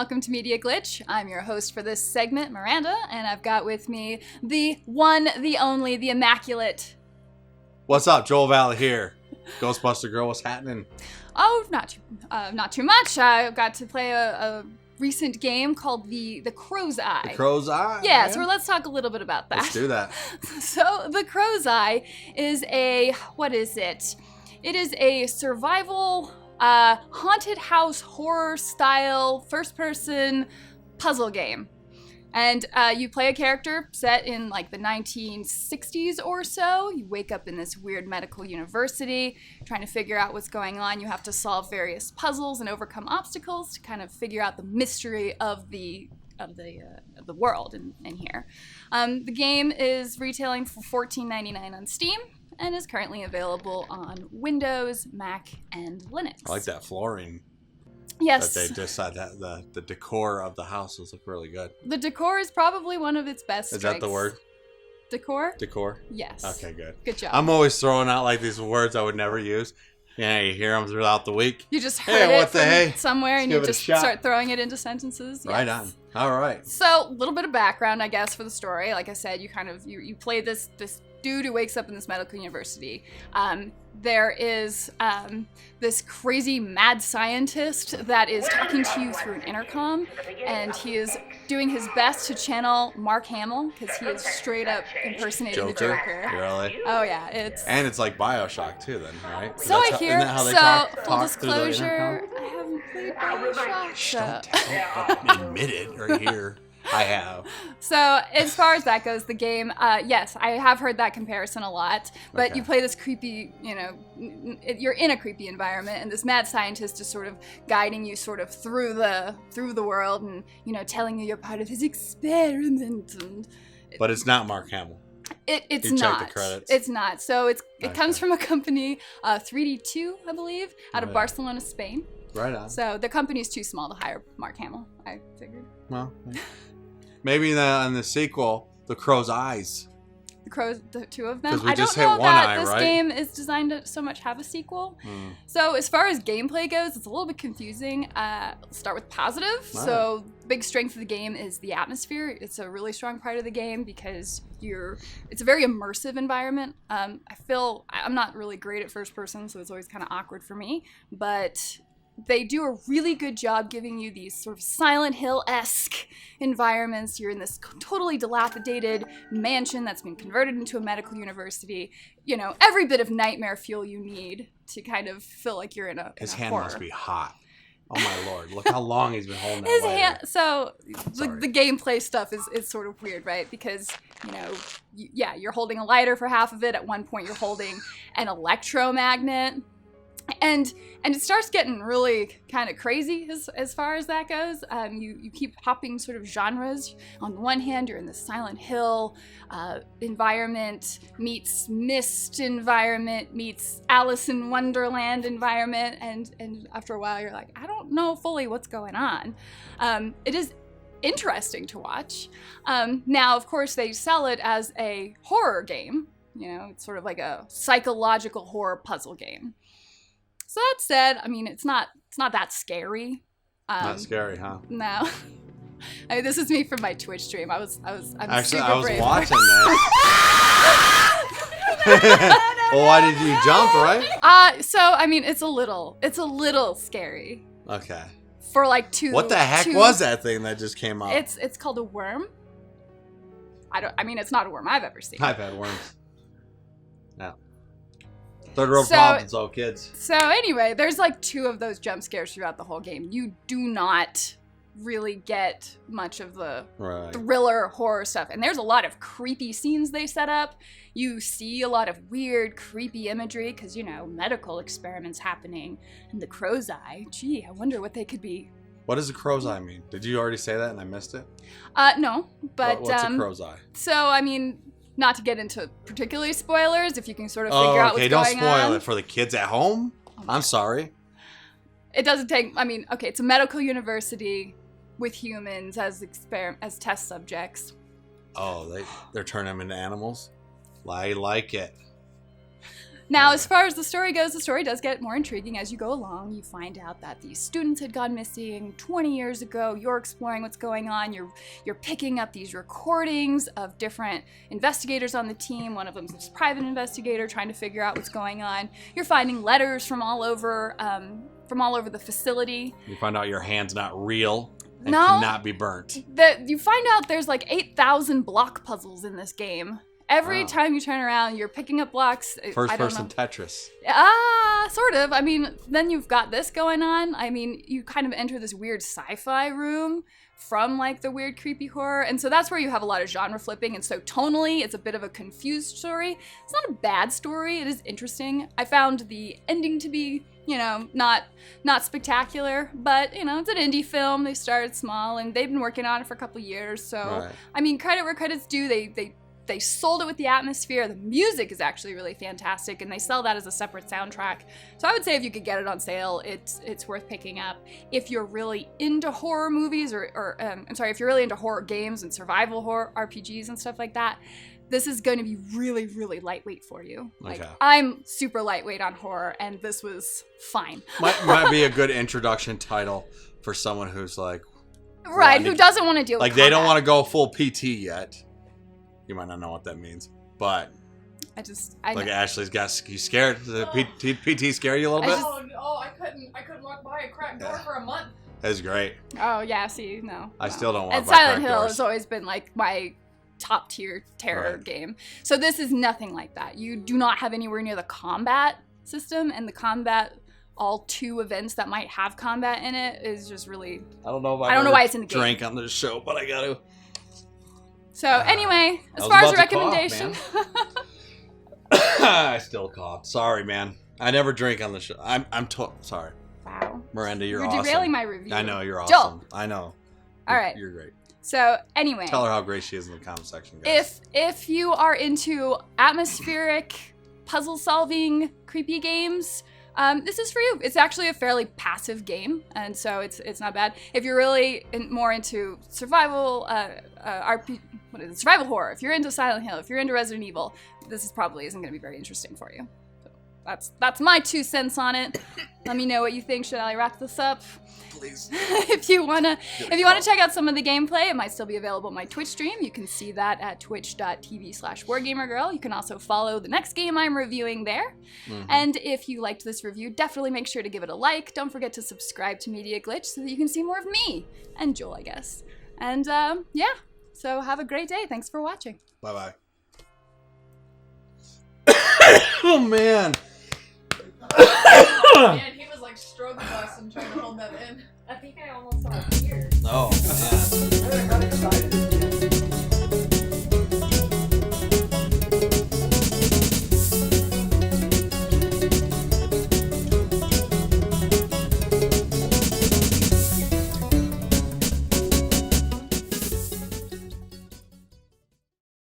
welcome to Media Glitch. I'm your host for this segment, Miranda, and I've got with me the one, the only, the immaculate... What's up, Joel VALLIE here. Ghostbuster girl, what's happening? Oh, not too much. I got to play a recent game called the Crow's Eye. The Crow's Eye? Yeah, so let's talk a little bit about that. Let's do that. So the Crow's Eye is what is it? It is a survival, haunted house horror style first-person puzzle game. And you play a character set in like the 1960s or so. You wake up in this weird medical university, trying to figure out what's going on. You have to solve various puzzles and overcome obstacles to kind of figure out the mystery of the world in here. The game is retailing for $14.99 on Steam and is currently available on Windows, Mac, and Linux. I like that flooring. Yes. That they decided that the decor of the houses look really good. The decor is probably one of its best strengths. Is that the word? Decor? Decor? Yes. Okay, good. Good job. I'm always throwing out like these words I would never use. Yeah, you hear them throughout the week. You just heard it from somewhere and you just shot. start throwing it into sentences. Yes. Right on. All right. So, a little bit of background, I guess, for the story. Like I said, you play this dude who wakes up in this medical university. There is this crazy mad scientist that is talking to you through an intercom, and he is doing his best to channel Mark Hamill because he is straight up impersonating the Joker. Really? Oh yeah, and it's like BioShock too, then, right? So I hear. Isn't that how they So full talk disclosure, I haven't played BioShock. Don't admit it right here. I have. So as far as that goes, the game, yes, I have heard that comparison a lot, but Okay. you play this creepy, you're in a creepy environment, and this mad scientist is sort of guiding you sort of through the world and, telling you you're part of his experiment. But it's not Mark Hamill. It's You not. check the credits. It's not. So it Okay. comes from a company, 3D2, I believe, out of Right. Barcelona, Spain. Right on. So the company's too small to hire Mark Hamill, I figured. Well, maybe in the sequel, The Crow's Eyes. The two of them. 'Cause we I just don't know hit one that eye, this right? game is designed to so much have a sequel. So as far as gameplay goes, it's a little bit confusing. Let's start with positive. Right. So big strength of the game is the atmosphere. It's a really strong part of the game because it's a very immersive environment. I feel I'm not really great at first person, so it's always kind of awkward for me, but they do a really good job giving you these sort of Silent Hill-esque environments. You're in this totally dilapidated mansion that's been converted into a medical university. Every bit of nightmare fuel you need to kind of feel like you're in a His in a hand horror. must be hot. Oh my lord! Look how long he's been holding that His lighter. hand. So Sorry. the gameplay stuff is sort of weird, right? Because you're holding a lighter for half of it. At one point, you're holding an electromagnet. And it starts getting really kind of crazy as far as that goes. You keep hopping sort of genres. On the one hand, you're in the Silent Hill environment meets Mist environment meets Alice in Wonderland environment, and after a while, you're like, I don't know fully what's going on. It is interesting to watch. Now, of course, they sell it as a horror game. It's sort of like a psychological horror puzzle game. So that said, I mean, it's not that scary. Not scary, huh? No. I mean, this is me from my Twitch stream. I'm Actually, super I was brave. watching that. Well, why did you jump, right? So I mean, it's a little scary. Okay. For like two. What the heck was that thing that just came up? It's called a worm. I mean, it's not a worm I've ever seen. I've had worms. Yeah. Third world So- problems, all kids. So anyway, there's like two of those jump scares throughout the whole game. You do not really get much of the Right. thriller horror stuff, and there's a lot of creepy scenes they set up. You see a lot of weird, creepy imagery because medical experiments happening, and the Crow's Eye. Gee, I wonder what they could be. What does a crow's eye mean? Did you already say that and I missed it? No, but What's a crow's eye? So I mean, not to get into particularly spoilers, if you can sort of figure out what's okay, going don't spoil on. it for the kids at home. I'm sorry. It doesn't take. I mean, okay, it's a medical university with humans as test subjects. Oh, they're turning them into animals? I like it. Now, as far as the story goes, the story does get more intriguing as you go along. You find out that these students had gone missing 20 years ago. You're exploring what's going on. You're picking up these recordings of different investigators on the team. One of them's this private investigator trying to figure out what's going on. You're finding letters from all over the facility. You find out your hand's not real and No. cannot be burnt. You find out there's like 8,000 block puzzles in this game. Every Wow. time you turn around, you're picking up blocks. First I don't person know. Tetris. Sort of. I mean, then you've got this going on. I mean, you kind of enter this weird sci-fi room from like the weird creepy horror. And so that's where you have a lot of genre flipping. And so tonally, it's a bit of a confused story. It's not a bad story. It is interesting. I found the ending to be, not spectacular, but it's an indie film. They started small and they've been working on it for a couple years. So, Right. I mean, credit where credit's due. They sold it with the atmosphere. The music is actually really fantastic, and they sell that as a separate soundtrack. So I would say if you could get it on sale, it's worth picking up. If you're really into horror movies, if you're really into horror games and survival horror RPGs and stuff like that, this is going to be really, really lightweight for you. Like, Okay. I'm super lightweight on horror, and this was fine. Might be a good introduction title for someone who's like, Right, who doesn't want to deal with like they don't combat. want to go full PT yet. You might not know what that means, but I like know. Ashley's got you scared. Does the PT scare you a little bit? I I couldn't walk by a cracked door for a month. That's great. Oh, yeah, see, no. I still don't want And to buy Silent cracked Hill doors. has always been like my top tier terror Right. game. So this is nothing like that. You do not have anywhere near the combat system, and the combat, all 2 events that might have combat in it, is just really... I don't know if I don't know why it's in the game. Drank on this show, but I got to. So anyway, as I was far as a about to cough, recommendation... I still coughed. Sorry, man. I never drink on the show. I'm sorry. Wow. Miranda, you're You're awesome. derailing my review. I know, you're Joel. awesome. I know. All right. You're great. So anyway... Tell her how great she is in the comment section, guys. If you are into atmospheric, puzzle-solving, creepy games, this is for you. It's actually a fairly passive game, and so it's not bad. If you're really more into survival, survival horror, if you're into Silent Hill, if you're into Resident Evil, this probably isn't going to be very interesting for you. So that's my 2 cents on it. Let me know what you think. Should I wrap this up? Please. if you wanna check out some of the gameplay, it might still be available on my Twitch stream. You can see that at twitch.tv/wargamergirl. You can also follow the next game I'm reviewing there. Mhm. And if you liked this review, definitely make sure to give it a like. Don't forget to subscribe to Media Glitch so that you can see more of me and Joel, I guess. And yeah, so have a great day. Thanks for watching. Bye-bye. Oh, man. Man, he was like stroke busting trying to hold that in. I think I almost saw it.